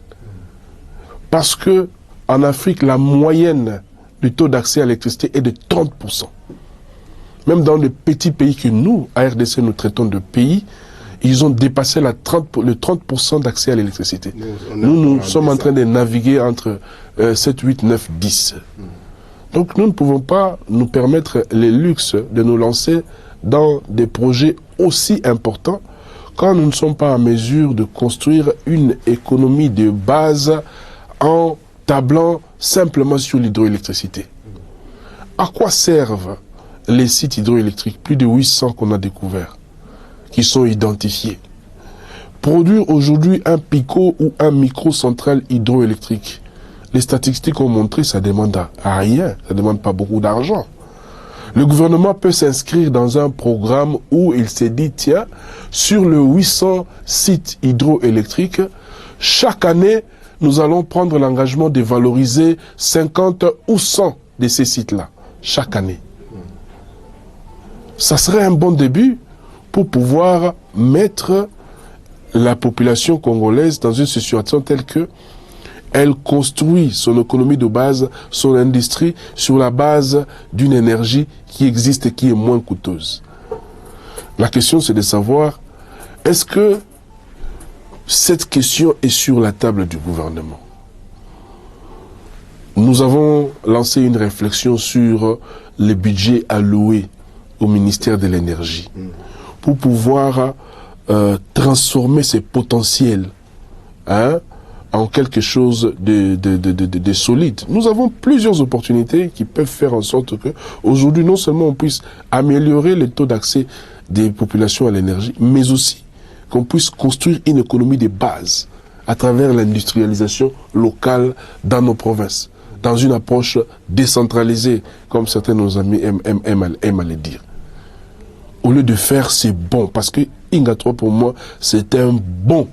Parce que en Afrique, la moyenne du taux d'accès à l'électricité est de 30%. Même dans les petits pays que nous, à RDC, nous traitons de pays, ils ont dépassé le 30% d'accès à l'électricité. Nous sommes en train de naviguer entre 7, 8, 9, 10. Donc nous ne pouvons pas nous permettre les luxes de nous lancer dans des projets aussi importants quand nous ne sommes pas en mesure de construire une économie de base en tablant simplement sur l'hydroélectricité. À quoi servent les sites hydroélectriques, plus de 800 qu'on a découverts, qui sont identifiés? Produire aujourd'hui un picot ou un micro-centrale hydroélectrique, les statistiques ont montré que ça demande à rien, ça ne demande pas beaucoup d'argent. Le gouvernement peut s'inscrire dans un programme où il s'est dit, tiens, sur le 800 sites hydroélectriques, chaque année, nous allons prendre l'engagement de valoriser 50 ou 100 de ces sites-là, chaque année. Ça serait un bon début pour pouvoir mettre la population congolaise dans une situation telle que elle construit son économie de base, son industrie, sur la base d'une énergie qui existe et qui est moins coûteuse. La question, c'est de savoir, est-ce que cette question est sur la table du gouvernement? Nous avons lancé une réflexion sur les budgets alloués au ministère de l'Énergie pour pouvoir transformer ces potentiels en quelque chose de solide. Nous avons plusieurs opportunités qui peuvent faire en sorte que aujourd'hui, non seulement on puisse améliorer les taux d'accès des populations à l'énergie, mais aussi qu'on puisse construire une économie de base à travers l'industrialisation locale dans nos provinces, dans une approche décentralisée, comme certains de nos amis aiment à le dire. Au lieu de faire ces bons, parce que Inga 3 pour moi, c'est un bon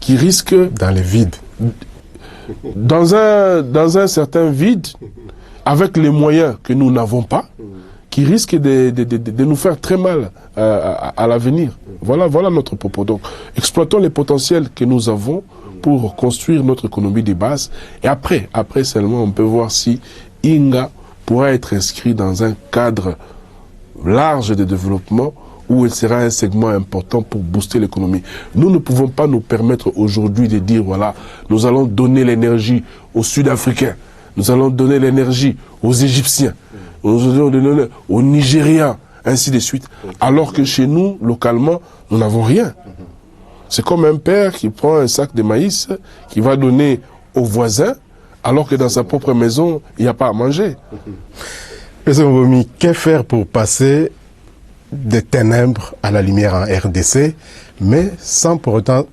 qui risque... Dans les vides. Dans un certain vide, avec les moyens que nous n'avons pas, qui risque de nous faire très mal à l'avenir. Voilà notre propos. Donc, exploitons les potentiels que nous avons pour construire notre économie de base. Et après seulement, on peut voir si Inga pourra être inscrit dans un cadre large de développement où il sera un segment important pour booster l'économie. Nous ne pouvons pas nous permettre aujourd'hui de dire, voilà, nous allons donner l'énergie aux Sud-Africains, nous allons donner l'énergie aux Égyptiens, nous allons donner aux Nigériens, ainsi de suite. Alors que chez nous, localement, nous n'avons rien. C'est comme un père qui prend un sac de maïs, qui va donner aux voisins, alors que dans sa propre maison, il n'y a pas à manger. Président Mboumi, que faire pour passer des ténèbres à la lumière en RDC, mais sans pour autant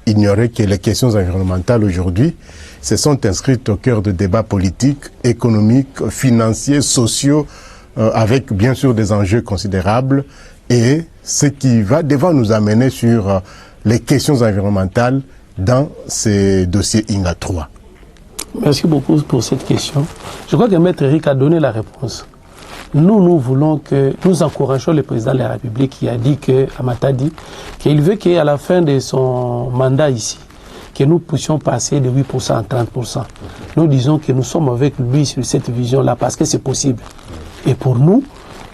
ignorer que les questions environnementales aujourd'hui se sont inscrites au cœur de débats politiques, économiques, financiers, sociaux, avec bien sûr des enjeux considérables, et ce qui va devoir nous amener sur les questions environnementales dans ces dossiers Inga 3. Merci beaucoup pour cette question. Je crois que Maître Eric a donné la réponse. Nous voulons que, nous encourageons le président de la République qui a dit que, à Matadi, qu'il veut qu'à la fin de son mandat ici, que nous puissions passer de 8% à 30%. Nous disons que nous sommes avec lui sur cette vision-là parce que c'est possible. Et pour nous,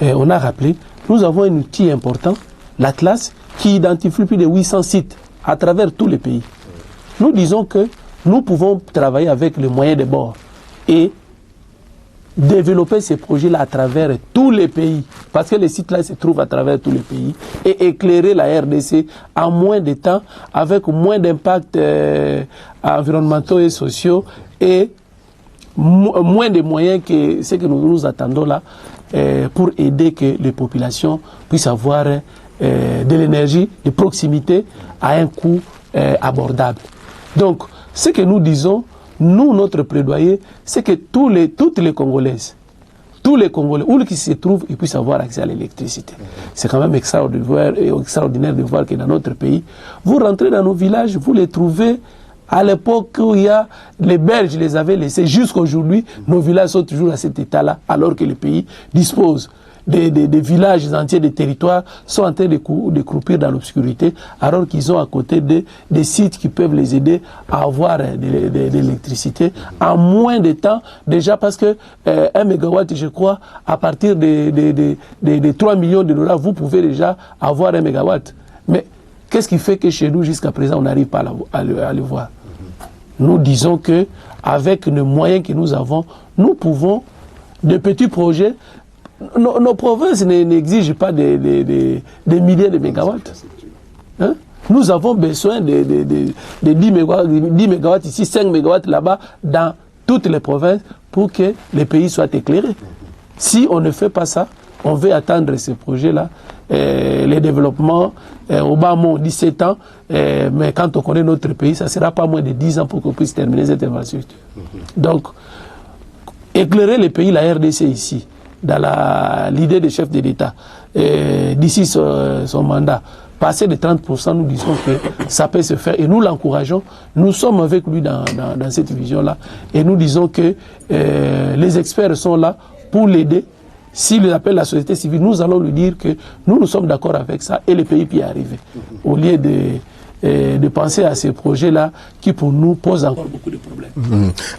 on a rappelé, nous avons un outil important, l'Atlas, qui identifie plus de 800 sites à travers tous les pays. Nous disons que nous pouvons travailler avec les moyens de bord et développer ces projets-là à travers tous les pays, parce que les sites-là se trouvent à travers tous les pays, et éclairer la RDC en moins de temps, avec moins d'impacts environnementaux et sociaux, et moins de moyens que ce que nous attendons là, pour aider que les populations puissent avoir de l'énergie de proximité à un coût abordable. Donc, ce que nous disons, nous, notre plaidoyer, c'est que toutes les Congolaises, tous les Congolais, où qu'ils se trouvent, ils puissent avoir accès à l'électricité. C'est quand même extraordinaire de voir que dans notre pays, vous rentrez dans nos villages, vous les trouvez à l'époque où il y a les Belges les avaient laissés. Jusqu'à aujourd'hui, nos villages sont toujours à cet état-là, alors que le pays dispose des villages entiers, des territoires sont en train de croupir dans l'obscurité, alors qu'ils ont à côté des sites qui peuvent les aider à avoir de l'électricité en moins de temps, déjà parce que 1 mégawatt, je crois, à partir de 3 millions de dollars, vous pouvez déjà avoir 1 mégawatt. Mais qu'est-ce qui fait que chez nous, jusqu'à présent, on n'arrive pas à le voir? Nous disons que avec les moyens que nous avons, nous pouvons, de petits projets. Nos provinces n'exigent pas des milliers de mégawatts. Hein? Nous avons besoin de 10 mégawatts ici, 5 mégawatts là-bas, dans toutes les provinces, pour que les pays soient éclairés. Si on ne fait pas ça, on veut atteindre ces projets-là, les développements, au bas mot 17 ans, mais quand on connaît notre pays, ça ne sera pas moins de 10 ans pour qu'on puisse terminer cette infrastructure. Donc, éclairer les pays, la RDC ici, dans l'idée des chefs de l'État, d'ici son mandat, passer de 30%, nous disons que ça peut se faire et nous l'encourageons. Nous sommes avec lui dans cette vision-là et nous disons que les experts sont là pour l'aider. S'il appelle la société civile, nous allons lui dire que nous sommes d'accord avec ça et le pays peut y arriver. Au lieu de penser à ces projets-là qui pour nous posent encore beaucoup de problèmes.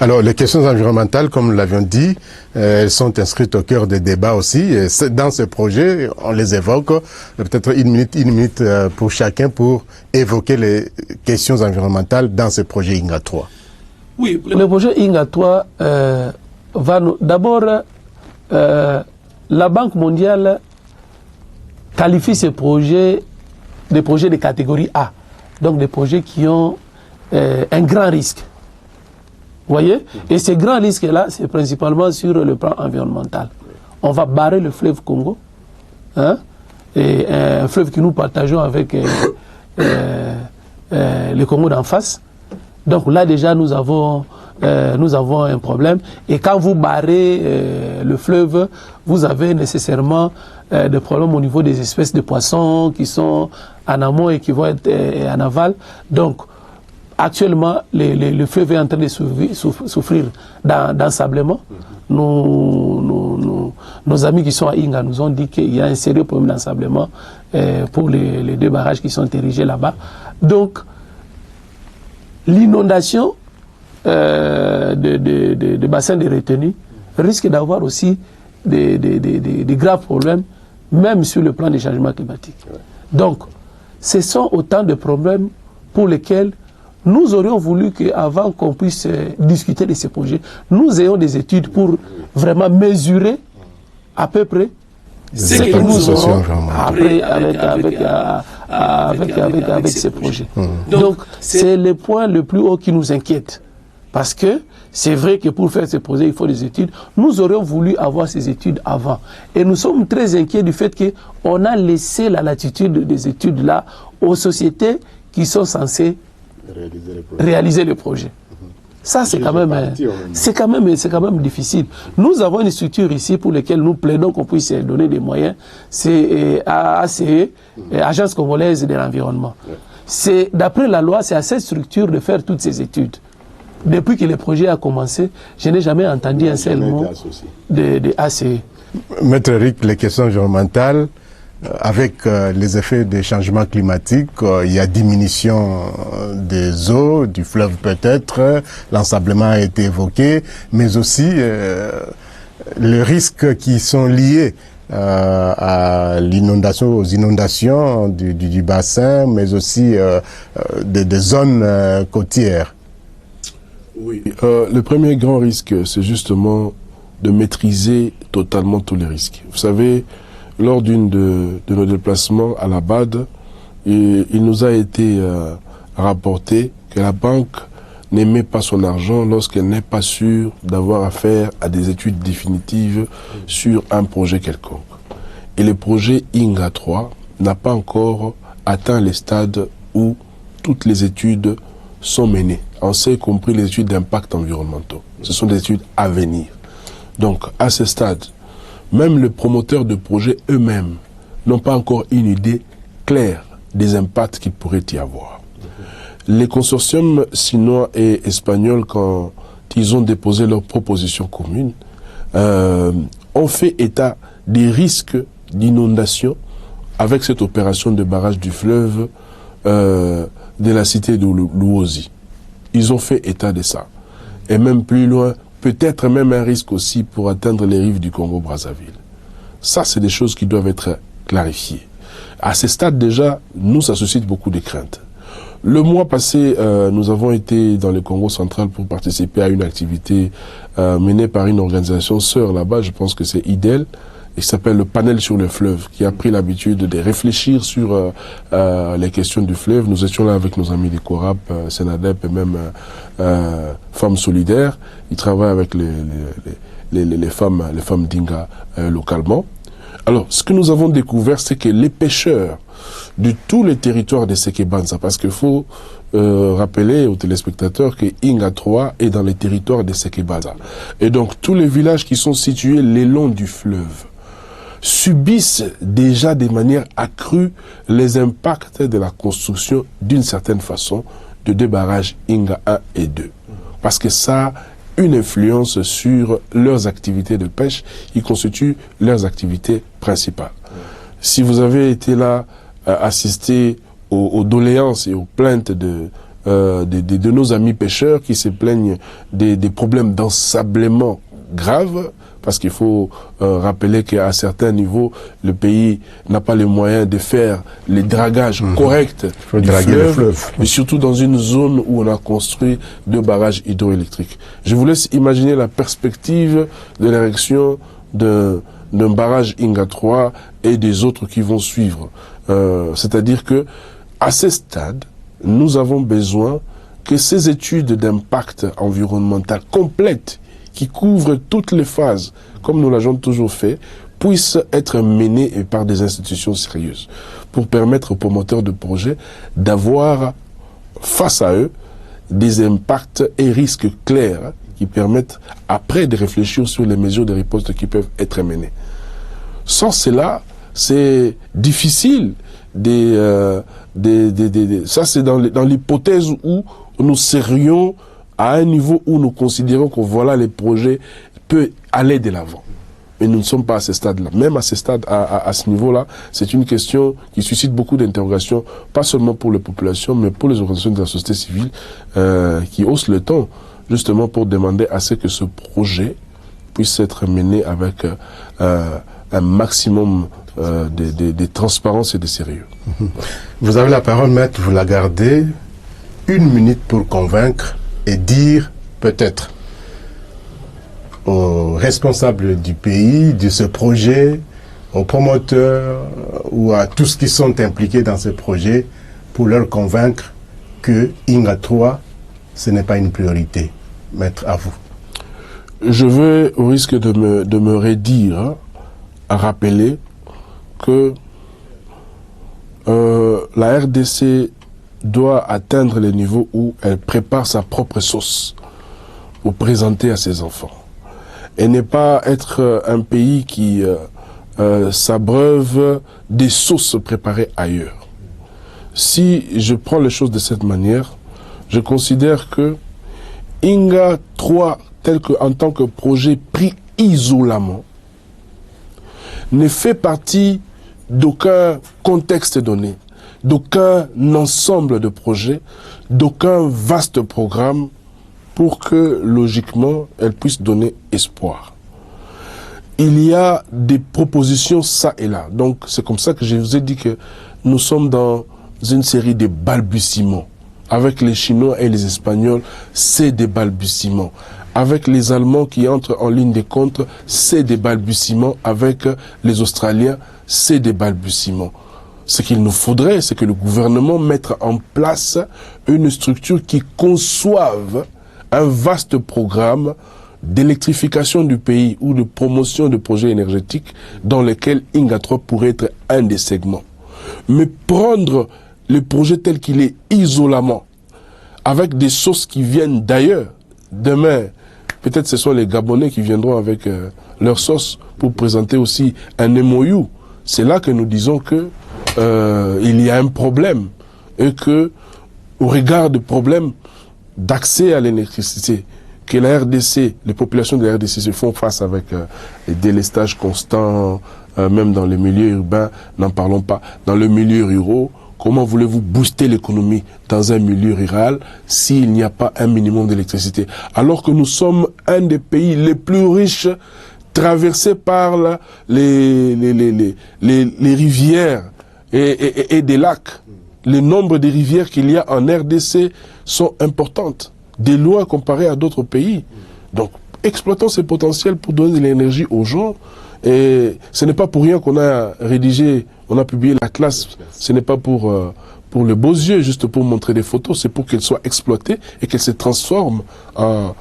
Alors les questions environnementales, comme nous l'avions dit, elles sont inscrites au cœur des débats aussi. Et dans ce projet, on les évoque, peut-être une minute pour chacun pour évoquer les questions environnementales dans ce projet INGA 3. Oui, le projet INGA 3 va nous... D'abord, la Banque mondiale qualifie ces projets des projets de catégorie A. Donc des projets qui ont un grand risque. Vous voyez? Et ces grands risques-là, c'est principalement sur le plan environnemental. On va barrer le fleuve Congo, hein, et un fleuve que nous partageons avec le Congo d'en face. Donc là déjà nous avons un problème. Et quand vous barrez le fleuve, vous avez nécessairement des problèmes au niveau des espèces de poissons qui sont en amont et qui vont être en aval. Donc, actuellement, le fleuve est en train de souffrir d'ensablement. Nos amis qui sont à Inga nous ont dit qu'il y a un sérieux problème d'ensablement pour les deux barrages qui sont érigés là-bas. Donc, l'inondation de bassins de retenue risque d'avoir aussi des graves problèmes, même sur le plan des changements climatiques. Donc, ce sont autant de problèmes pour lesquels nous aurions voulu qu'avant qu'on puisse discuter de ces projets, nous ayons des études pour vraiment mesurer à peu près ce que nous aurons après avec ces projets. Donc, c'est le point le plus haut qui nous inquiète. Parce que c'est vrai que pour faire ces projets, il faut des études. Nous aurions voulu avoir ces études avant. Et nous sommes très inquiets du fait qu'on a laissé la latitude des études-là aux sociétés qui sont censées réaliser les projets. Ça, c'est quand même difficile. Nous avons une structure ici pour laquelle nous plaidons qu'on puisse donner des moyens. C'est ACE, Agence congolaise de l'environnement. C'est, d'après la loi, c'est à cette structure de faire toutes ces études. Depuis que le projet a commencé, je n'ai jamais entendu un seul mot de ACE. Maître Eric, les questions environnementales, avec les effets des changements climatiques, il y a diminution des eaux, du fleuve peut-être, l'ensablement a été évoqué, mais aussi les risques qui sont liés à l'inondation, aux inondations du bassin, mais aussi des zones côtières. Oui, le premier grand risque, c'est justement de maîtriser totalement tous les risques. Vous savez, lors d'une de nos déplacements à la BAD, il nous a été rapporté que la banque n'émet pas son argent lorsqu'elle n'est pas sûre d'avoir affaire à des études définitives sur un projet quelconque. Et le projet INGA 3 n'a pas encore atteint les stades où toutes les études sont menées, en ce y compris les études d'impact environnementaux. Ce sont des études à venir. Donc, à ce stade, même les promoteurs de projets eux-mêmes n'ont pas encore une idée claire des impacts qu'il pourrait y avoir. Les consortiums chinois et espagnols, quand ils ont déposé leurs propositions communes, ont fait état des risques d'inondation avec cette opération de barrage du fleuve de la cité de Luozi. Ils ont fait état de ça. Et même plus loin, peut-être même un risque aussi pour atteindre les rives du Congo-Brazzaville. Ça, c'est des choses qui doivent être clarifiées. À ce stade déjà, nous, ça suscite beaucoup de craintes. Le mois passé, nous avons été dans le Congo central pour participer à une activité menée par une organisation sœur là-bas, je pense que c'est IDEL, qui s'appelle le panel sur le fleuve, qui a pris l'habitude de réfléchir sur les questions du fleuve. Nous étions là avec nos amis des CORAP, Sénadep et même Femmes Solidaires. Ils travaillent avec les femmes d'Inga localement. Alors, ce que nous avons découvert, c'est que les pêcheurs de tous les territoires de Sekebanza, parce qu'il faut rappeler aux téléspectateurs que Inga 3 est dans les territoires de Sekebanza. Et donc, tous les villages qui sont situés le long du fleuve subissent déjà de manière accrue les impacts de la construction d'une certaine façon de deux barrages Inga 1 et 2. Parce que ça a une influence sur leurs activités de pêche qui constituent leurs activités principales. Si vous avez été là, assister aux doléances et aux plaintes de nos amis pêcheurs qui se plaignent des problèmes d'ensablement graves, parce qu'il faut rappeler qu'à certains niveaux, le pays n'a pas les moyens de faire les dragages corrects du fleuve, mais surtout dans une zone où on a construit 2 barrages hydroélectriques. Je vous laisse imaginer la perspective de l'érection d'un barrage Inga 3 et des autres qui vont suivre. C'est-à-dire que à ce stade, nous avons besoin que ces études d'impact environnemental complètes qui couvrent toutes les phases, comme nous l'avons toujours fait, puissent être menées par des institutions sérieuses pour permettre aux promoteurs de projets d'avoir face à eux des impacts et risques clairs qui permettent après de réfléchir sur les mesures de riposte qui peuvent être menées. Sans cela, c'est difficile. Ça, c'est dans l'hypothèse où nous serions à un niveau où nous considérons que voilà, les projets peuvent aller de l'avant. Mais nous ne sommes pas à ce stade-là. Même à ce stade, à ce niveau-là, c'est une question qui suscite beaucoup d'interrogations, pas seulement pour les populations, mais pour les organisations de la société civile qui haussent le ton, justement pour demander à ce que ce projet puisse être mené avec un maximum de transparence et de sérieux. Vous avez la parole, maître, vous la gardez. 1 minute pour convaincre et dire peut-être aux responsables du pays, de ce projet, aux promoteurs ou à tous qui sont impliqués dans ce projet pour leur convaincre que Inga 3, ce n'est pas une priorité. Maître, à vous. Je vais, au risque de me redire, à rappeler que la RDC doit atteindre le niveau où elle prépare sa propre sauce pour présenter à ses enfants. Et ne pas être un pays qui s'abreuve des sauces préparées ailleurs. Si je prends les choses de cette manière, je considère que Inga 3, tel que en tant que projet pris isolément, ne fait partie d'aucun contexte donné, d'aucun ensemble de projets, d'aucun vaste programme pour que, logiquement, elle puisse donner espoir. Il y a des propositions ça et là. Donc, c'est comme ça que je vous ai dit que nous sommes dans une série de balbutiements. Avec les Chinois et les Espagnols, c'est des balbutiements. Avec les Allemands qui entrent en ligne de compte, c'est des balbutiements. Avec les Australiens, c'est des balbutiements. Ce qu'il nous faudrait, c'est que le gouvernement mette en place une structure qui conçoive un vaste programme d'électrification du pays ou de promotion de projets énergétiques dans lesquels Inga 3 pourrait être un des segments. Mais prendre le projet tel qu'il est isolément, avec des sources qui viennent d'ailleurs, demain, peut-être ce sont les Gabonais qui viendront avec leurs sauces pour présenter aussi un MOU. C'est là que nous disons que il y a un problème et que, au regard du problème d'accès à l'électricité, que la RDC, les populations de la RDC se font face avec des délestages constants, même dans les milieux urbains, n'en parlons pas. Dans le milieu rural, comment voulez-vous booster l'économie dans un milieu rural s'il n'y a pas un minimum d'électricité? Alors que nous sommes un des pays les plus riches, traversés par les rivières et des lacs. Le nombre de rivières qu'il y a en RDC sont importantes, des lois comparées à d'autres pays. Donc, exploitons ces potentiels pour donner de l'énergie aux gens. Et ce n'est pas pour rien qu'on a rédigé, on a publié la classe. Ce n'est pas pour pour les beaux yeux, juste pour montrer des photos, c'est pour qu'elle soit exploitée et qu'elle se transforme en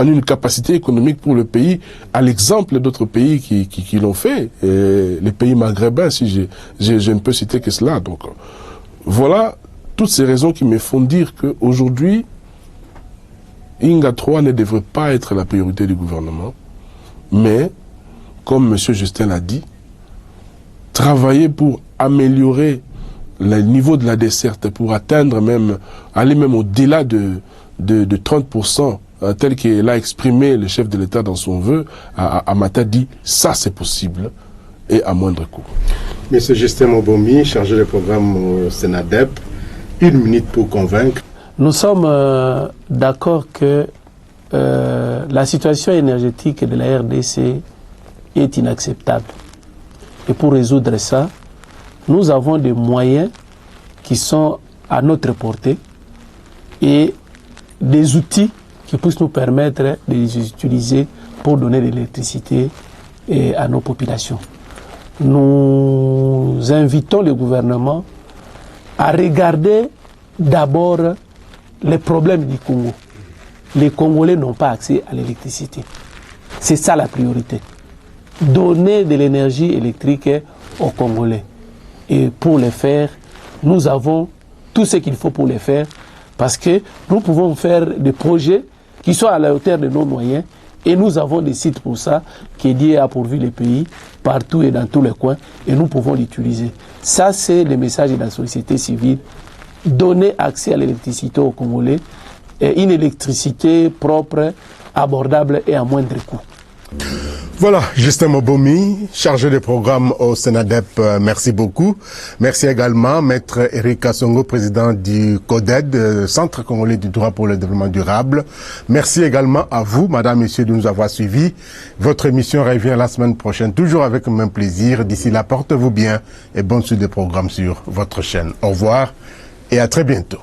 une capacité économique pour le pays, à l'exemple d'autres pays qui l'ont fait, et les pays maghrébins, si je ne peux citer que cela. Donc, voilà toutes ces raisons qui me font dire qu'aujourd'hui, Inga 3 ne devrait pas être la priorité du gouvernement, mais, comme M. Justin l'a dit, travailler pour améliorer le niveau de la desserte, pour atteindre même, aller même au-delà de 30%, tel qu'il a exprimé le chef de l'État dans son vœu, à Matadi, ça c'est possible, et à moindre coût. Monsieur Justin Mobomi, chargé de programme au Sénadep, 1 minute pour convaincre. Nous sommes d'accord que la situation énergétique de la RDC est inacceptable. Et pour résoudre ça, nous avons des moyens qui sont à notre portée et des outils qui puissent nous permettre de les utiliser pour donner de l'électricité à nos populations. Nous invitons le gouvernement à regarder d'abord les problèmes du Congo. Les Congolais n'ont pas accès à l'électricité. C'est ça la priorité. Donner de l'énergie électrique aux Congolais. Et pour le faire, nous avons tout ce qu'il faut pour le faire, parce que nous pouvons faire des projets qui soient à la hauteur de nos moyens, et nous avons des sites pour ça, qui est lié à pourvu les pays, partout et dans tous les coins, et nous pouvons l'utiliser. Ça, c'est le message de la société civile. Donner accès à l'électricité aux Congolais, et une électricité propre, abordable et à moindre coût. Voilà, Justin Mobomi, chargé de programme au Sénadep, merci beaucoup. Merci également, Maître Eric Kassongo, président du CODED, Centre Congolais du droit pour le développement durable. Merci également à vous, Madame, Messieurs, de nous avoir suivis. Votre émission revient la semaine prochaine, toujours avec le même plaisir. D'ici là, portez-vous bien et bonne suite de programmes sur votre chaîne. Au revoir et à très bientôt.